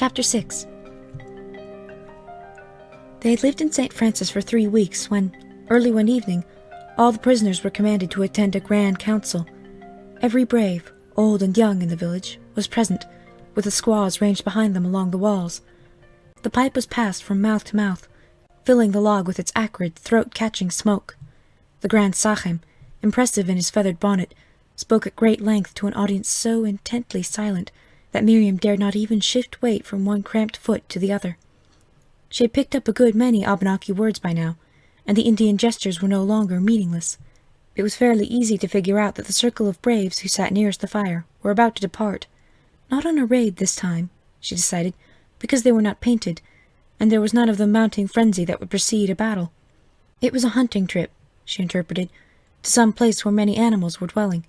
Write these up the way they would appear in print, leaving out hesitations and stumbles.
Chapter 6. They had lived in St. Francis for 3 weeks when, early one evening, all the prisoners were commanded to attend a grand council. Every brave, old and young in the village, was present, with the squaws ranged behind them along the walls. The pipe was passed from mouth to mouth, filling the log with its acrid, throat-catching smoke. The Grand Sachem, impressive in his feathered bonnet, spoke at great length to an audience so intently silent that Miriam dared not even shift weight from one cramped foot to the other. She had picked up a good many Abenaki words by now, and the Indian gestures were no longer meaningless. It was fairly easy to figure out that the circle of braves who sat nearest the fire were about to depart. Not on a raid this time, she decided, because they were not painted, and there was none of the mounting frenzy that would precede a battle. It was a hunting trip, she interpreted, to some place where many animals were dwelling.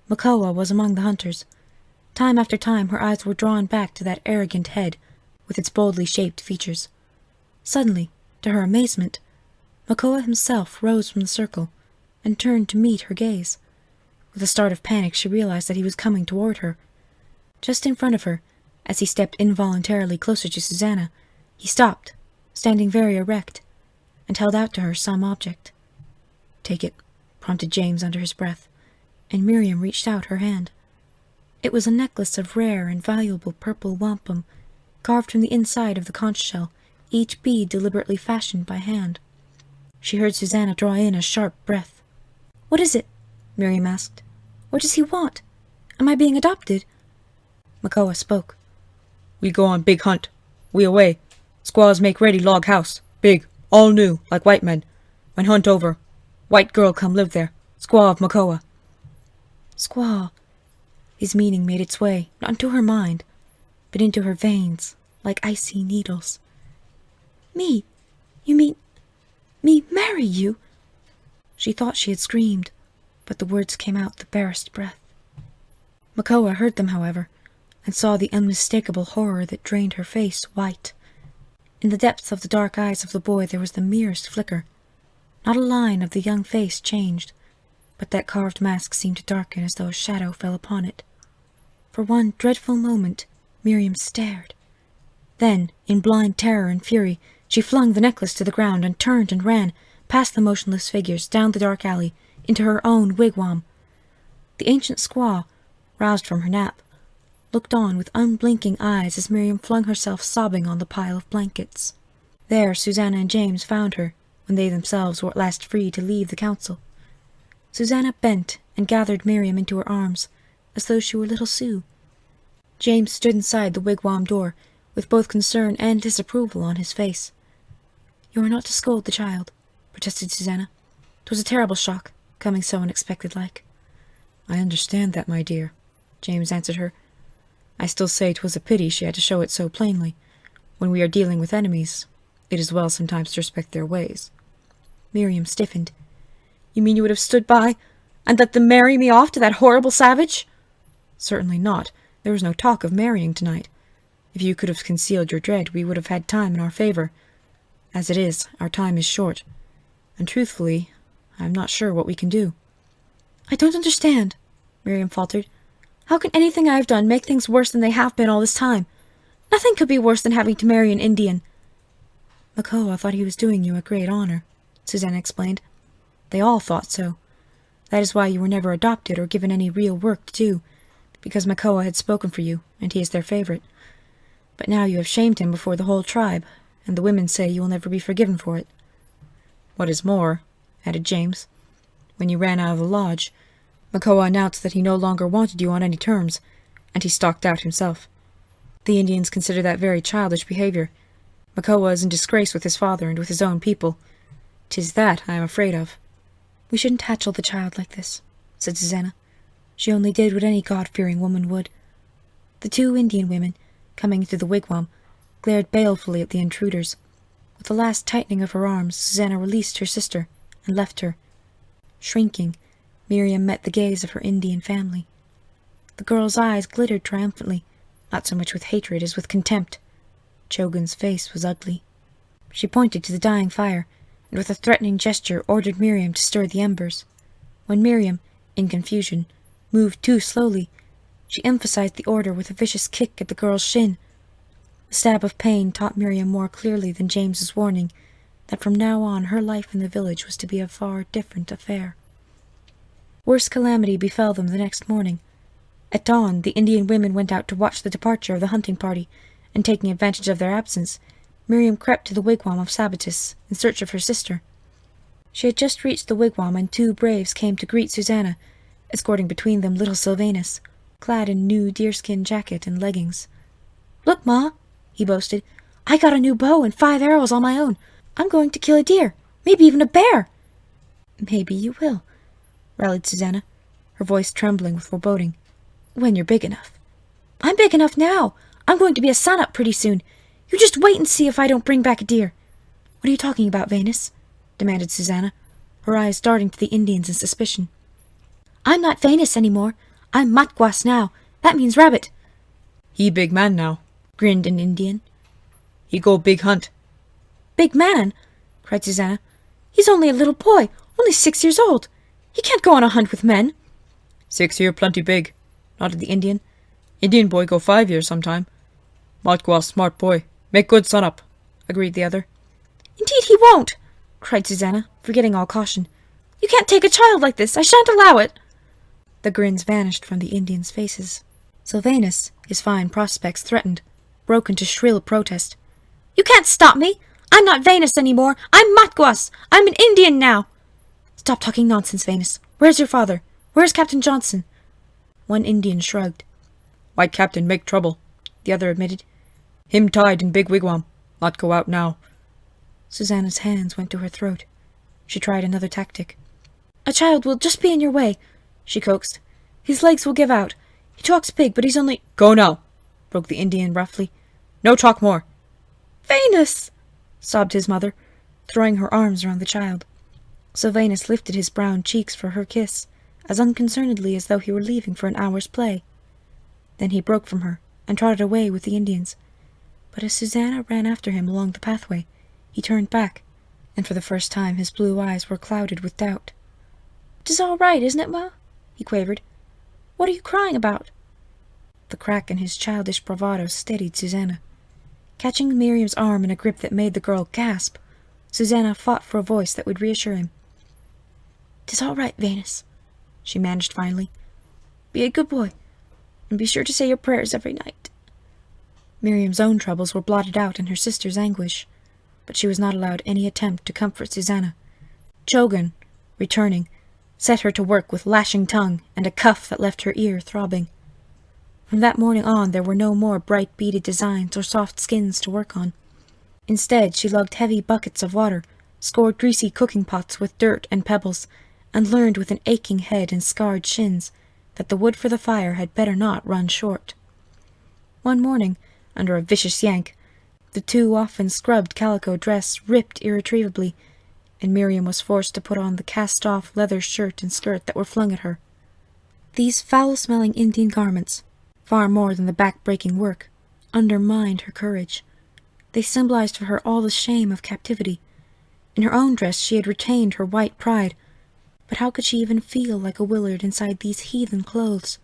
Makoa was among the hunters. Time after time her eyes were drawn back to that arrogant head, with its boldly shaped features. Suddenly, to her amazement, Makoa himself rose from the circle and turned to meet her gaze. With a start of panic she realized that he was coming toward her. Just in front of her, as he stepped involuntarily closer to Susanna, he stopped, standing very erect, and held out to her some object. "Take it," prompted James under his breath, and Miriam reached out her hand. It was a necklace of rare and valuable purple wampum, carved from the inside of the conch shell, each bead deliberately fashioned by hand. She heard Susanna draw in a sharp breath. "What is it?" Miriam asked. "What does he want? Am I being adopted?" Makoa spoke. "We go on big hunt. We away. Squaws make ready log house. Big, all new, like white men. When hunt over, white girl come live there. Squaw of Makoa." Squaw. His meaning made its way, not into her mind, but into her veins, like icy needles. "Me? You mean me marry you?" She thought she had screamed, but the words came out the barest breath. Makoa heard them, however, and saw the unmistakable horror that drained her face white. In the depths of the dark eyes of the boy there was the merest flicker. Not a line of the young face changed, but that carved mask seemed to darken as though a shadow fell upon it. For one dreadful moment, Miriam stared. Then, in blind terror and fury, she flung the necklace to the ground and turned and ran, past the motionless figures, down the dark alley, into her own wigwam. The ancient squaw, roused from her nap, looked on with unblinking eyes as Miriam flung herself sobbing on the pile of blankets. There Susanna and James found her, when they themselves were at last free to leave the council. Susanna bent and gathered Miriam into her arms, as though she were little Sue. James stood inside the wigwam door, with both concern and disapproval on his face. "You are not to scold the child," protested Susanna. "'Twas a terrible shock, coming so unexpected-like." "I understand that, my dear," James answered her. "I still say 'twas a pity she had to show it so plainly. When we are dealing with enemies, it is well sometimes to respect their ways." Miriam stiffened. "You mean you would have stood by and let them marry me off to that horrible savage?" "Certainly not. There was no talk of marrying tonight. If you could have concealed your dread, we would have had time in our favor. As it is, our time is short, and truthfully, I am not sure what we can do." "I don't understand," Miriam faltered. "How can anything I have done make things worse than they have been all this time? Nothing could be worse than having to marry an Indian." "Makoa thought he was doing you a great honor," Susanna explained. "They all thought so. That is why you were never adopted or given any real work to do, because Makoa had spoken for you, and he is their favorite. But now you have shamed him before the whole tribe, and the women say you will never be forgiven for it. What is more," added James, "when you ran out of the lodge, Makoa announced that he no longer wanted you on any terms, and he stalked out himself. The Indians consider that very childish behavior. Makoa is in disgrace with his father and with his own people. 'Tis that I am afraid of." "We shouldn't hatchel the child like this," said Susanna. "She only did what any God-fearing woman would." The 2 Indian women, coming into the wigwam, glared balefully at the intruders. With a last tightening of her arms, Susanna released her sister and left her. Shrinking, Miriam met the gaze of her Indian family. The girl's eyes glittered triumphantly, not so much with hatred as with contempt. Chogun's face was ugly. She pointed to the dying fire, and with a threatening gesture ordered Miriam to stir the embers. When Miriam, in confusion, moved too slowly, she emphasized the order with a vicious kick at the girl's shin. A stab of pain taught Miriam more clearly than James's warning that from now on her life in the village was to be a far different affair. Worse calamity befell them the next morning. At dawn, the Indian women went out to watch the departure of the hunting party, and taking advantage of their absence, Miriam crept to the wigwam of Sabattis in search of her sister. She had just reached the wigwam when 2 braves came to greet Susanna, escorting between them little Sylvanus, clad in new deerskin jacket and leggings. "Look, Ma," he boasted, "I got a new bow and 5 arrows all my own. I'm going to kill a deer, maybe even a bear." "Maybe you will," rallied Susanna, her voice trembling with foreboding, "when you're big enough." "I'm big enough now. I'm going to be a sun-up pretty soon. You just wait and see if I don't bring back a deer." "What are you talking about, Venus?" demanded Susanna, her eyes darting to the Indians in suspicion. "I'm not Venus anymore. I'm Matguas now. That means rabbit." "He big man now," grinned an Indian. "He go big hunt." "Big man?" cried Susanna. "He's only a little boy, only 6 years old. He can't go on a hunt with men." 6 year plenty big," nodded the Indian. "Indian boy go 5 years sometime." "Matguas smart boy. Make good son up," agreed the other. "Indeed he won't," cried Susanna, forgetting all caution. "You can't take a child like this. I shan't allow it." The grins vanished from the Indians' faces. Sylvanus, his fine prospects threatened, broke into shrill protest. "You can't stop me. I'm not Venus anymore. I'm Matguas. I'm an Indian now." "Stop talking nonsense, Venus. Where's your father? Where's Captain Johnson?" One Indian shrugged. "White captain make trouble," the other admitted. "Him tied in big wigwam. Not go out now." Susanna's hands went to her throat. She tried another tactic. "A child will just be in your way," she coaxed. "His legs will give out. He talks big, but he's only—" "Go now," broke the Indian roughly. "No talk more." "Venus!" sobbed his mother, throwing her arms around the child. Sylvanus lifted his brown cheeks for her kiss, as unconcernedly as though he were leaving for an hour's play. Then he broke from her and trotted away with the Indians. But as Susanna ran after him along the pathway, he turned back, and for the first time his blue eyes were clouded with doubt. "'Tis all right, isn't it, Ma?" he quavered. "What are you crying about?" The crack in his childish bravado steadied Susanna. Catching Miriam's arm in a grip that made the girl gasp, Susanna fought for a voice that would reassure him. "'Tis all right, Venus," she managed finally. "Be a good boy, and be sure to say your prayers every night." Miriam's own troubles were blotted out in her sister's anguish, but she was not allowed any attempt to comfort Susanna. Chogan, returning, set her to work with lashing tongue and a cuff that left her ear throbbing. From that morning on there were no more bright beaded designs or soft skins to work on. Instead she lugged heavy buckets of water, scored greasy cooking pots with dirt and pebbles, and learned with an aching head and scarred shins that the wood for the fire had better not run short. One morning, under a vicious yank, the too often scrubbed calico dress ripped irretrievably, and Miriam was forced to put on the cast-off leather shirt and skirt that were flung at her. These foul-smelling Indian garments, far more than the back-breaking work, undermined her courage. They symbolized for her all the shame of captivity. In her own dress she had retained her white pride, but how could she even feel like a Willard inside these heathen clothes?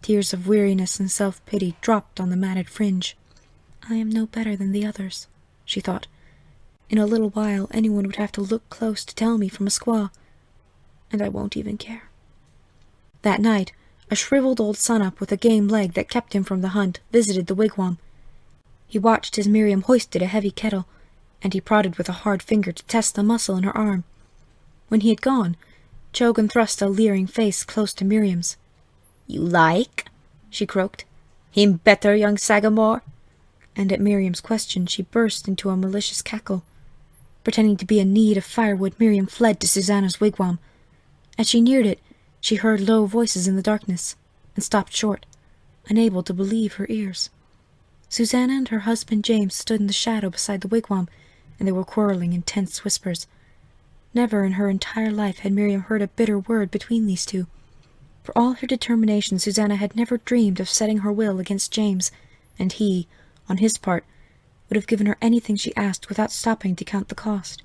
Tears of weariness and self-pity dropped on the matted fringe. "I am no better than the others," she thought. "In a little while anyone would have to look close to tell me from a squaw, and I won't even care." That night, a shriveled old sun-up with a game leg that kept him from the hunt visited the wigwam. He watched as Miriam hoisted a heavy kettle, and he prodded with a hard finger to test the muscle in her arm. When he had gone, Chogan thrust a leering face close to Miriam's. "You like?" she croaked. "Him better, young Sagamore?" And at Miriam's question she burst into a malicious cackle. Pretending to be in need of firewood, Miriam fled to Susanna's wigwam. As she neared it, she heard low voices in the darkness, and stopped short, unable to believe her ears. Susanna and her husband James stood in the shadow beside the wigwam, and they were quarreling in tense whispers. Never in her entire life had Miriam heard a bitter word between these two. For all her determination, Susanna had never dreamed of setting her will against James, and he, on his part, would have given her anything she asked without stopping to count the cost.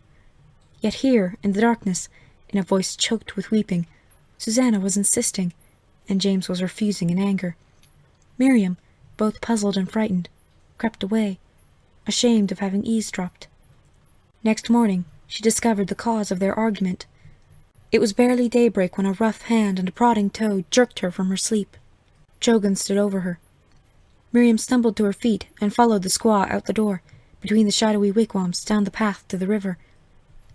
Yet here, in the darkness, in a voice choked with weeping, Susanna was insisting, and James was refusing in anger. Miriam, both puzzled and frightened, crept away, ashamed of having eavesdropped. Next morning, she discovered the cause of their argument. It was barely daybreak when a rough hand and a prodding toe jerked her from her sleep. Chogan stood over her. Miriam stumbled to her feet and followed the squaw out the door, between the shadowy wigwams, down the path to the river.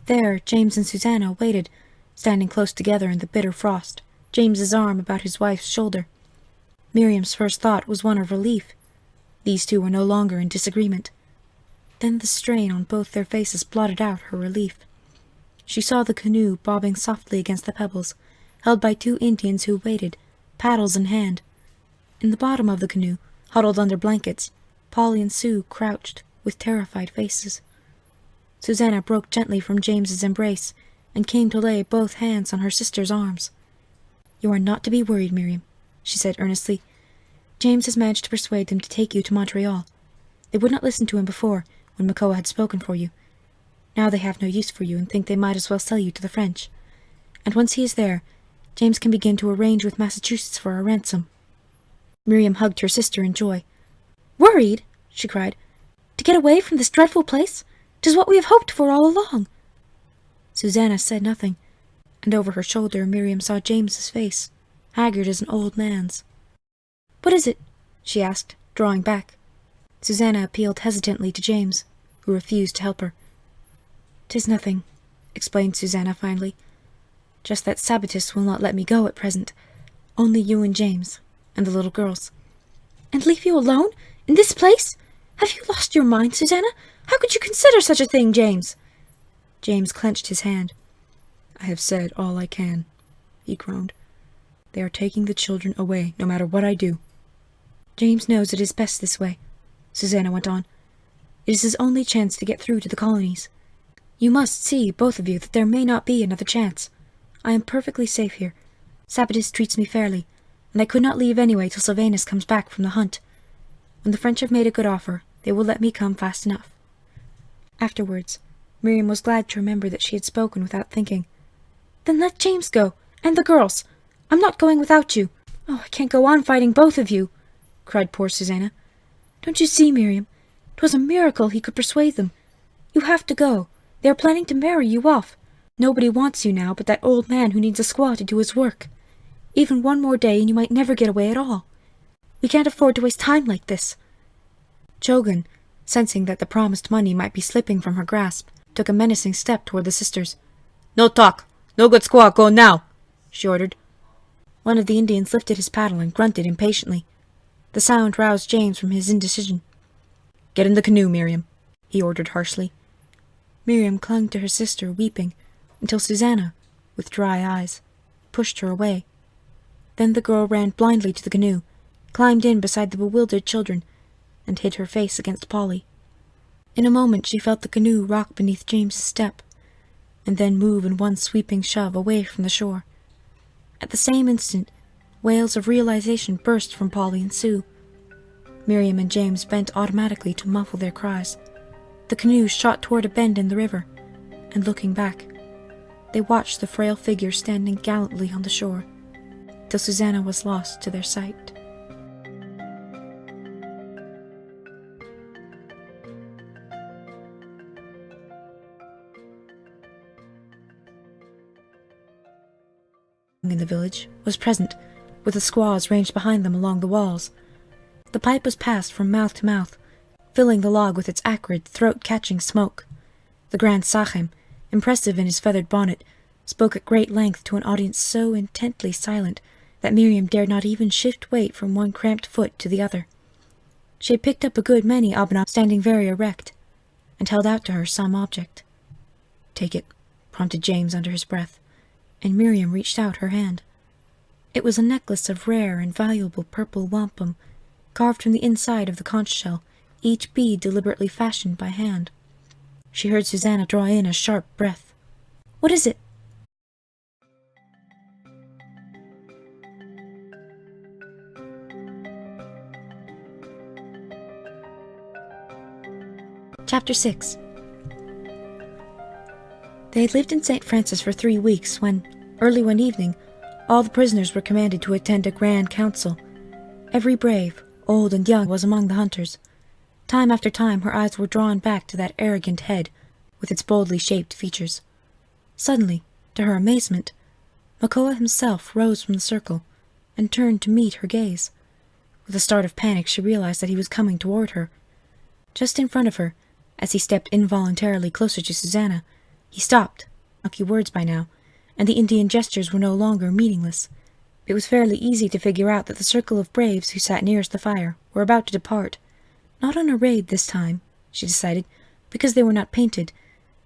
There, James and Susanna waited, standing close together in the bitter frost, James's arm about his wife's shoulder. Miriam's first thought was one of relief. These two were no longer in disagreement. Then the strain on both their faces blotted out her relief. She saw the canoe bobbing softly against the pebbles, held by two Indians who waited, paddles in hand. In the bottom of the canoe, huddled under blankets, Polly and Sue crouched, with terrified faces. Susanna broke gently from James's embrace and came to lay both hands on her sister's arms. "You are not to be worried, Miriam," she said earnestly. "James has managed to persuade them to take you to Montreal. They would not listen to him before, when Makoa had spoken for you. Now they have no use for you and think they might as well sell you to the French. And once he is there, James can begin to arrange with Massachusetts for a ransom." Miriam hugged her sister in joy. "Worried?" she cried. "To get away from this dreadful place? 'Tis what we have hoped for all along." Susanna said nothing, and over her shoulder Miriam saw James's face, haggard as an old man's. "What is it?" she asked, drawing back. Susanna appealed hesitantly to James, who refused to help her. "'Tis nothing," explained Susanna finally. "Just that Sabattis will not let me go at present. Only you and James, and the little girls." "And leave you alone? In this place? Have you lost your mind, Susanna? How could you consider such a thing, James?" James clenched his hand. "I have said all I can," he groaned. "They are taking the children away, no matter what I do." "James knows it is best this way," Susanna went on. "It is his only chance to get through to the colonies. You must see, both of you, that there may not be another chance. I am perfectly safe here. Sabattis treats me fairly, and I could not leave anyway till Sylvanus comes back from the hunt. When the French have made a good offer, they will let me come fast enough." Afterwards, Miriam was glad to remember that she had spoken without thinking. "Then let James go, and the girls. I'm not going without you. Oh, I can't go on fighting both of you," cried poor Susanna. "Don't you see, Miriam? 'Twas a miracle he could persuade them. You have to go. They are planning to marry you off. Nobody wants you now but that old man who needs a squaw to do his work. Even one more day and you might never get away at all. We can't afford to waste time like this." Chogan, sensing that the promised money might be slipping from her grasp, took a menacing step toward the sisters. "No talk! No good squaw, go now!" she ordered. One of the Indians lifted his paddle and grunted impatiently. The sound roused James from his indecision. "Get in the canoe, Miriam," he ordered harshly. Miriam clung to her sister, weeping, until Susanna, with dry eyes, pushed her away. Then the girl ran blindly to the canoe, climbed in beside the bewildered children, and hid her face against Polly. In a moment she felt the canoe rock beneath James's step, and then move in one sweeping shove away from the shore. At the same instant, wails of realization burst from Polly and Sue. Miriam and James bent automatically to muffle their cries. The canoe shot toward a bend in the river, and looking back, they watched the frail figure standing gallantly on the shore, till Susanna was lost to their sight. In the village was present, with the squaws ranged behind them along the walls. The pipe was passed from mouth to mouth, filling the log with its acrid, throat-catching smoke. The Grand Sachem, impressive in his feathered bonnet, spoke at great length to an audience so intently silent that Miriam dared not even shift weight from one cramped foot to the other. She had picked up a good many Abana standing very erect, and held out to her some object. "Take it," prompted James under his breath, and Miriam reached out her hand. It was a necklace of rare and valuable purple wampum, carved from the inside of the conch shell, each bead deliberately fashioned by hand. She heard Susanna draw in a sharp breath. "What is it?" Chapter 6. They had lived in St. Francis for 3 weeks when, early one evening, all the prisoners were commanded to attend a grand council. Every brave, old and young, was among the hunters. Time after time her eyes were drawn back to that arrogant head with its boldly shaped features. Suddenly, to her amazement, Makoa himself rose from the circle and turned to meet her gaze. With a start of panic, she realized that he was coming toward her. Just in front of her, as he stepped involuntarily closer to Susanna, he stopped, mocking words by now, and the Indian gestures were no longer meaningless. It was fairly easy to figure out that the circle of braves who sat nearest the fire were about to depart. Not on a raid this time, she decided, because they were not painted,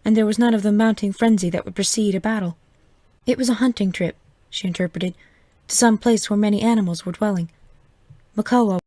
and there was none of the mounting frenzy that would precede a battle. It was a hunting trip, she interpreted, to some place where many animals were dwelling. Makoa